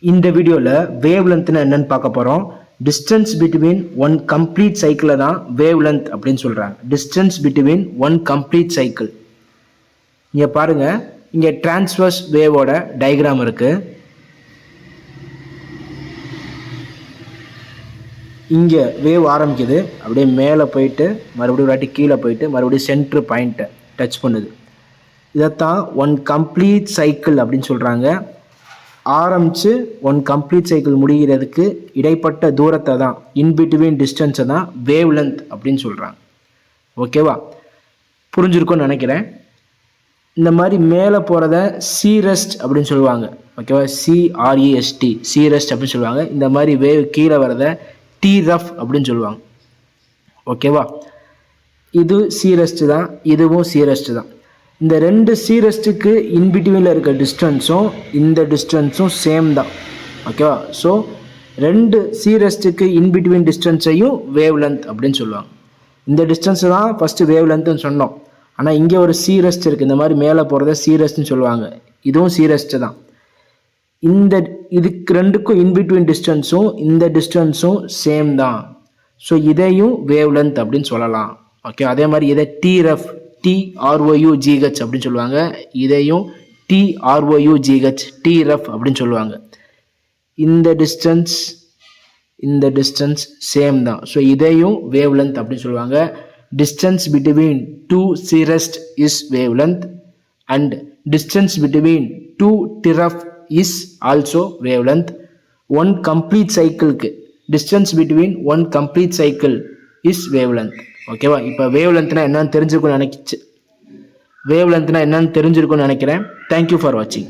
இந்த வீடியோவில் வேவ் லென்த்னா என்னன்னு பார்க்க போகிறோம். டிஸ்டன்ஸ் பிட்வீன் ஒன் கம்ப்ளீட் சைக்கிளை தான் வேவ் லென்த் அப்படின்னு சொல்கிறாங்க. Distance between one complete cycle. இங்கே பாருங்கள், இங்கே டிரான்ஸ்வர்ஸ் வேவோட டயக்ராம் இருக்குது. இங்கே வேவ் ஆரம்பிக்குது, அப்படியே மேலே போயிட்டு மறுபடியும் வாட்டி கீழே போயிட்டு மறுபடியும் சென்ட்ரு பாயிண்ட்டை டச் பண்ணுது. இதைத்தான் ஒன் கம்ப்ளீட் சைக்கிள் அப்படின்னு சொல்கிறாங்க. ஆரம்பித்து ஒன் கம்ப்ளீட் சைக்கிள் முடிகிறதுக்கு இடைப்பட்ட தூரத்தை தான், இன்பிட்வீன் டிஸ்டன்ஸை தான் வேவ் லென்த் அப்படின்னு சொல்கிறாங்க. ஓகேவா, புரிஞ்சிருக்கும்னு நினைக்கிறேன். இந்த மாதிரி மேலே போகிறத சீரெஸ்ட் அப்படின்னு சொல்லுவாங்க. ஓகேவா, சிஆர்இஎஸ்டி சீரெஸ்ட் அப்படின்னு சொல்லுவாங்க. இந்த மாதிரி வேவ் கீழே வரத டி ரஃப் அப்படின்னு சொல்லுவாங்க. ஓகேவா, இது சீரெஸ்ட்டு தான், இதுவும் சீரெஸ்ட்டு தான். இந்த ரெண்டு சீரெஸ்ட்டுக்கு இன்பிட்வீனில் இருக்க டிஸ்டன்ஸும் இந்த டிஸ்டன்ஸும் சேம் தான். ஓகேவா, ஸோ ரெண்டு சீரெஸ்ட்டுக்கு இன்பிட்வீன் டிஸ்டன்ஸையும் வேவ் லென்த் அப்படின்னு சொல்லுவாங்க. இந்த டிஸ்டன்ஸு தான் ஃபஸ்ட்டு வேவ் லென்த்துன்னு சொன்னோம். ஆனால் இங்கே ஒரு சீரெஸ்ட் இருக்குது, இந்த மாதிரி மேலே போகிறத சீரெஸ்ட்னு சொல்லுவாங்க. இதுவும் சீரெஸ்ட்டு தான். இதுக்கு ரெண்டுக்கும் இன்பிட்வீன் டிஸ்டன்ஸும் இந்த டிஸ்டன்ஸும் சேம் தான். ஸோ இதையும் வேவ் லென்த் அப்படின்னு சொல்லலாம். ஓகே, அதே மாதிரி இதை டிரஃப் டிஆர்ஓயூஜிஹெச் அப்படின்னு சொல்லுவாங்க. இதையும் டிஆர்ஓயூஜிஹெச் டிரஃப் அப்படின்னு சொல்லுவாங்க. இந்த டிஸ்டன்ஸ் சேம் தான். ஸோ இதையும் வேவ் லென்த் அப்படின்னு சொல்லுவாங்க. Distance between two crest is wavelength and distance between two trough is also wavelength. One complete சைக்கிளுக்கு distance between one complete cycle is wavelength. ஓகேவா, இப்போ wave லென்த்னா என்னன்னு தெரிஞ்சிருக்கும்னு நினைக்கிறேன். தேங்க்யூ ஃபார் வாட்சிங்.